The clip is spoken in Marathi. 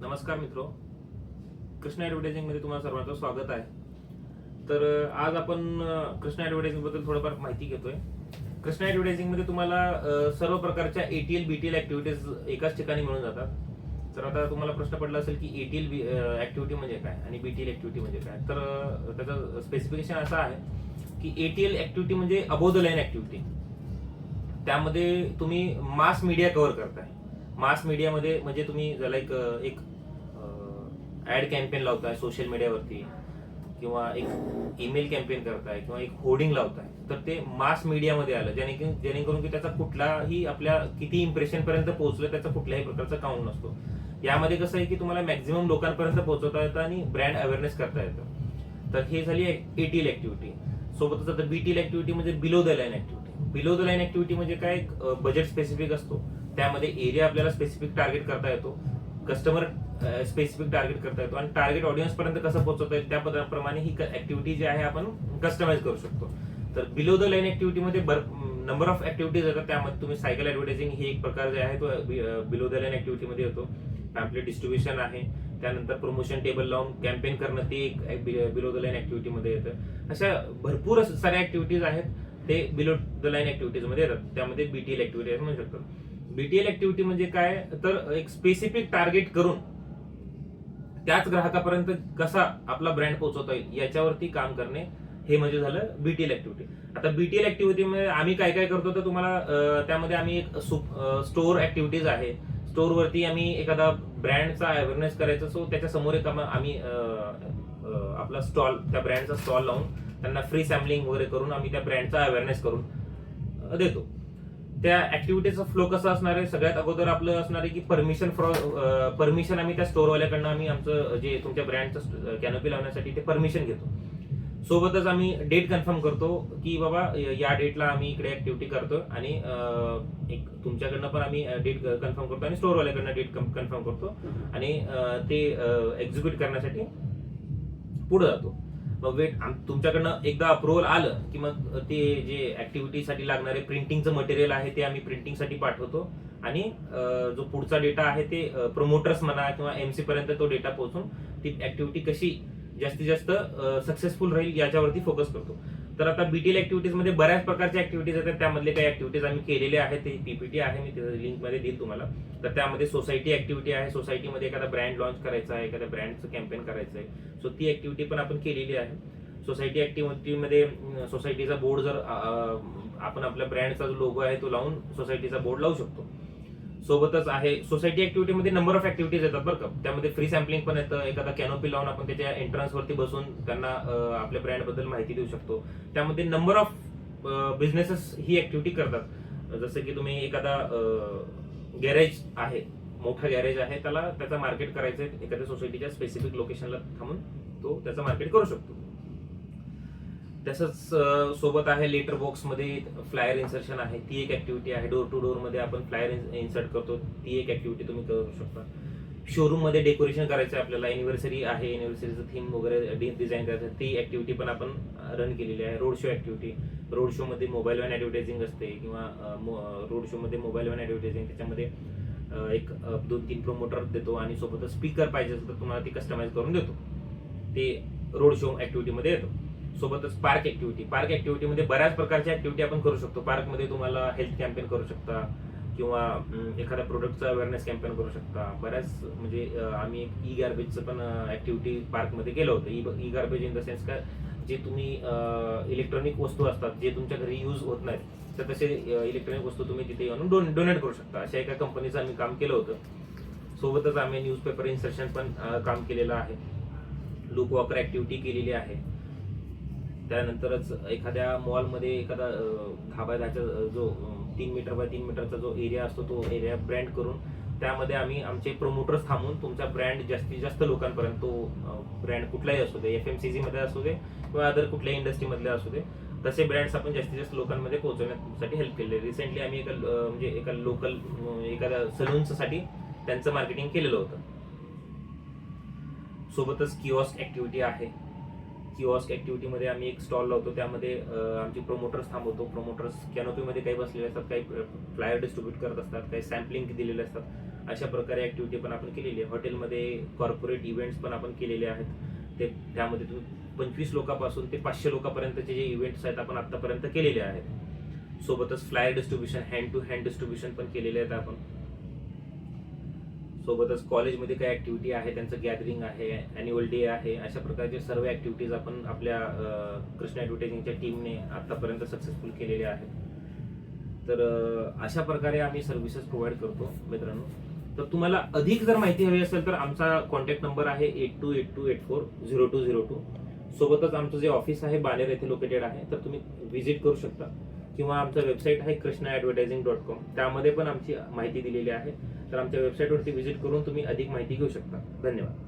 नमस्कार मित्रो, कृष्णा ॲडव्हर्टायझिंग मध्ये तुम्हाला सर्वांचं स्वागत आहे. तर आज आपण कृष्णा ॲडव्हर्टायझिंग बद्दल थोडंफार माहिती घेतोय. कृष्णा ॲडव्हर्टायझिंग मध्ये तुम्हाला सर्व प्रकारच्या एटीएल बीटीएल ऍक्टिव्हिटीज एकाच ठिकाणी मिळून जातात. तर आता तुम्हाला प्रश्न पडला असेल की एटीएल ऍक्टिव्हिटी म्हणजे काय आणि बीटीएल ऍक्टिव्हिटी म्हणजे काय. तर त्याचं स्पेसिफिकेशन असं आहे की एटीएल ऍक्टिव्हिटी म्हणजे अबोव द लाईन ऍक्टिव्हिटी. त्यामध्ये तुम्ही मास मीडिया कव्हर करताय. मास मीडियामध्ये म्हणजे तुम्ही लाईक एक ऍड कॅम्पेन लावताय सोशल मीडियावरती, किंवा एक ईमेल कॅम्पेन करताय, किंवा एक होर्डिंग लावताय, तर ते मास मीडियामध्ये आलं, जेणेकरून की त्याचा कुठलाही आपल्या किती इम्प्रेशन पर्यंत पोहोचलं त्याचा कुठल्याही प्रकारचा काउंट नसतो. यामध्ये कसं आहे की तुम्हाला मॅक्झिमम लोकांपर्यंत पोहोचवता येतं आणि ब्रँड अवेअरनेस करता येतं. तर हे झाली एटीएल ऍक्टिव्हिटी. सोबतच आता बीटीएल ऍक्टिव्हिटी म्हणजे below the line activity. Below the line activity म्हणजे काय, बजेट स्पेसिफिक असतो. त्यामध्ये एरिया आपल्याला स्पेसिफिक टार्गेट करता येतो, कस्टमर स्पेसिफिक टार्गेट करता येतो, आणि टार्गेट ऑडियन्स पर्यंत कसं पोहोचवता येईल त्या पद्धतीप्रमाणे ही ऍक्टिव्हिटी जी आहे आपण कस्टमाइज करू शकतो. तर बिलो द लाईन ऍक्टिव्हिटीमध्ये नंबर ऑफ ऍक्टिव्हिटीज येतात. त्यामध्ये तुम्ही सायकल ऍडव्हर्टायझिंग ही एक प्रकार जे आहे तो बिलो द लाईन ऍक्टिव्हिटीमध्ये येतो. पॅम्पलेट डिस्ट्रीब्युशन आहे, त्यानंतर प्रमोशन टेबल लावून कॅम्पेन करणं ते एक बिलो द लाईन ऍक्टिव्हिटीमध्ये येतं. अशा भरपूर साऱ्या ऍक्टिव्हिटीज आहेत ते बिलो द लाईन ऍक्टिव्हिटीज मध्ये येतात. त्यामध्ये बीटीएल ऍक्टिव्हिटी म्हणू शकतो. बीटीएल ऍक्टिव्हिटी म्हणजे काय, तर एक स्पेसिफिक टार्गेट करून त्याच ग्राहकापर्यंत कसा आपला ब्रँड पोहोचवता येईल याच्यावरती काम करणे, हे म्हणजे झालं बीटीएल ऍक्टिव्हिटी. आता बीटीएल ऍक्टिव्हिटी मध्ये आम्ही काय काय करतो तर तुम्हाला त्यामध्ये आम्ही एक स्टोअर ऍक्टिव्हिटीज आहे. स्टोअरवरती आम्ही एखादा ब्रँडचा अवेअरनेस करायचा असो, त्याच्या समोर एक आम्ही आपला स्टॉल, त्या ब्रँडचा स्टॉल लावून त्यांना फ्री सॅम्पलिंग वगैरे करून आम्ही त्या ब्रँडचा अवेअरनेस करून देतो. त्या ऍक्टिव्हिटीचा फ्लो कसा असणार आहे, सगळ्यात अगोदर आपलं असणार आहे की परमिशन आम्ही त्या स्टोअरवाल्याकडनं आम्ही आमचं जे तुमच्या ब्रँडचं कॅनोपी लावण्यासाठी ते परमिशन घेतो. सोबतच आम्ही डेट कन्फर्म करतो की बाबा या डेटला आम्ही इकडे ऍक्टिव्हिटी करतो, आणि एक तुमच्याकडनं पण आम्ही डेट कन्फर्म करतो आणि स्टोअरवाल्याकडनं डेट कन्फर्म करतो, आणि ते एक्झिक्यूट करण्यासाठी पुढे जातो. मग तुमच्याकडनं एकदा अप्रुव्हल आलं की मग ते जे ऍक्टिव्हिटीसाठी लागणारे प्रिंटिंगचं मटेरियल आहे ते आम्ही प्रिंटिंगसाठी पाठवतो, आणि जो पुढचा डेटा आहे ते प्रमोटर्स म्हणा किंवा एमसी पर्यंत तो डेटा पोहोचून ती ऍक्टिव्हिटी कशी जास्तीत जास्त सक्सेसफुल राहील याच्यावरती फोकस करतो. तर आता बीटीएल ऍक्टिव्हिटीज मध्ये बऱ्याच प्रकारच्या ऍक्टिव्हिटीज आहेत. त्यामधले काही ऍक्टिव्हिटीज आम्ही केलेले आहेत, ते पीपीटी आहे, मी लिंक मध्ये देईल तुम्हाला. तर त्यामध्ये सोसायटी ऍक्टिव्हिटी आहे. सोसायटीमध्ये एखादा ब्रँड लॉन्च करायचा आहे, एखाद्या ब्रँडचं कॅम्पेन करायचं आहे, सो ती ऍक्टिव्हिटी पण आपण केलेली आहे. सोसायटी ऍक्टिव्हिटीमध्ये सोसायटीचा बोर्ड जर आपण आपल्या ब्रँडचा जो लोगो आहे तो लावून सोसायटीचा बोर्ड लावू शकतो. सोबतच आहे सोसायटी ऍक्टिव्हिटीमध्ये नंबर ऑफ ऍक्टिव्हिटीज येतात बरं का. त्यामध्ये फ्री सॅम्पलिंग पण येतं. एखादा कॅनोपी लावून आपण त्याच्या एंट्रन्स वरती बसून त्यांना आपल्या ब्रँड बद्दल माहिती देऊ शकतो. त्यामध्ये number of businesses he activity करतात. जसं की तुम्ही एखादा गॅरेज आहे, मोठा गॅरेज आहे, त्याचा मार्केट करायचं आहे एखाद्या सोसायटीच्या स्पेसिफिक लोकेशनला थांबून तो त्याचा मार्केट करू शकतो. तसंच सोबत आहे लेटर बॉक्स मध्ये फ्लायर इन्सर्शन आहे, ती एक ऍक्टिव्हिटी आहे. डोर टू डोर मध्ये आपण फ्लायर इन्सर्ट करतो, ती एक ऍक्टिव्हिटी तुम्ही करू शकता. शोरूम मध्ये डेकोरेशन करायचं आहे आपल्याला, अॅनिव्हर्सरी आहे, अॅनिव्हर्सरीचं थीम वगैरे डिझाईन करायचं, ती ऍक्टिव्हिटी पण आपण रन केलेली आहे. Road show activity, road show मध्ये मोबाईल वॅन ऍडव्हर्टायझिंग असते, किंवा रोड शो मध्ये मोबाईल वॅन ऍडव्हर्टायझिंग, त्याच्यामध्ये एक 2-3 प्रोमोटर देतो, आणि सोबतच स्पीकर पाहिजे असेल तर तुम्हाला ती कस्टमाइज करून देतो. ते रोड शो ऍक्टिव्हिटीमध्ये येतो. सोबतच पार्क ऍक्टिव्हिटीमध्ये बऱ्याच प्रकारच्या ऍक्टिव्हिटी आपण करू शकतो. पार्कमध्ये तुम्हाला हेल्थ कॅम्पेन करू शकता, किंवा एखाद्या प्रोडक्टचा अवेअरनेस कॅम्पेन करू शकता. बऱ्याच म्हणजे आम्ही एक ई गार्बेजचं पण ऍक्टिव्हिटी पार्कमध्ये केलं होतं. E garbage in the sense का, जे तुम्ही इलेक्ट्रॉनिक वस्तू असतात जे तुमच्या घरी यूज होत नाहीत, तर तसे इलेक्ट्रॉनिक वस्तू तुम्ही तिथे येऊन डोनेट करू शकता. अशा एका कंपनीचं आम्ही काम केलं होतं. सोबतच आम्ही न्यूजपेपर इन्सर्शन पण काम केलेलं आहे. लुक वॉकर ऍक्टिव्हिटी केलेली आहे. त्यानंतरच एखाद्या मॉलमध्ये एखादा 10x10 जो 3 मीटर बाय 3 मीटरचा जो एरिया असतो तो एरिया ब्रँड करून त्यामध्ये आम्ही आमचे प्रोमोटर्स थांबून तुमचा ब्रँड जास्तीत जास्त लोकांपर्यंत, तो ब्रँड कुठलाही असू दे, FMCG मध्ये असू दे किंवा अदर कुठल्याही इंडस्ट्रीमधले असू दे, तसे ब्रँड्स आपण जास्तीत जास्त लोकांमध्ये पोहोचवण्यासाठी हेल्प केले. रिसेंटली आम्ही एका लोकल एखाद्या सलून्ससाठी त्यांचं मार्केटिंग केलेलं होतं. सोबतच किओस्क ऍक्टिव्हिटी आहे. किओस्क ऍक्टिव्हिटीमध्ये आम्ही एक स्टॉल लावतो, त्यामध्ये आमचे प्रोमोटर्स थांबवतो. प्रोमोटर्स कॅनोपीमध्ये काही बसलेले असतात, काही फ्लायर डिस्ट्रीब्यूट करत असतात, काही सॅम्पलिंग दिलेले असतात. अशा प्रकारे ॲक्टिव्हिटी पण आपण केलेली आहे. हॉटेलमध्ये कॉर्पोरेट इव्हेंट्स पण आपण केलेले आहेत. त्यामध्ये तुम्ही 25 लोकांपासून ते 500 लोकांपर्यंतचे जे इव्हेंट्स आहेत आपण आतापर्यंत केलेले आहेत. सोबतच flyer distribution, hand to hand distribution पण केलेले आहेत आपण. सोबतच कॉलेजमध्ये काय ॲक्टिव्हिटी आहे, त्यांचं गॅदरिंग आहे, ॲन्युअल डे आहे, अशा प्रकारचे सर्व ॲक्टिव्हिटीज आपण आपल्या कृष्णा ॲडव्हर्टायझिंगच्या टीमने आतापर्यंत सक्सेसफुल केलेल्या आहेत. तर अशा प्रकारे आम्ही सर्व्हिसेस प्रोव्हाइड करतो मित्रांनो. तर तुम्हाला अधिक जर माहिती हवी असेल तर आमचा कॉन्टॅक्ट नंबर आहे 8282840202. सोबतच आमचं जे ऑफिस आहे बाणेर येथे लोकेटेड आहे, तर तुम्ही व्हिजिट करू शकता. किंवा आमचं वेबसाईट आहे krishnaadvertising.com, त्यामध्ये पण आमची माहिती दिलेली आहे. तर आमच्या वेबसाईटवरती व्हिजिट करून तुम्ही अधिक माहिती घेऊ शकता. धन्यवाद.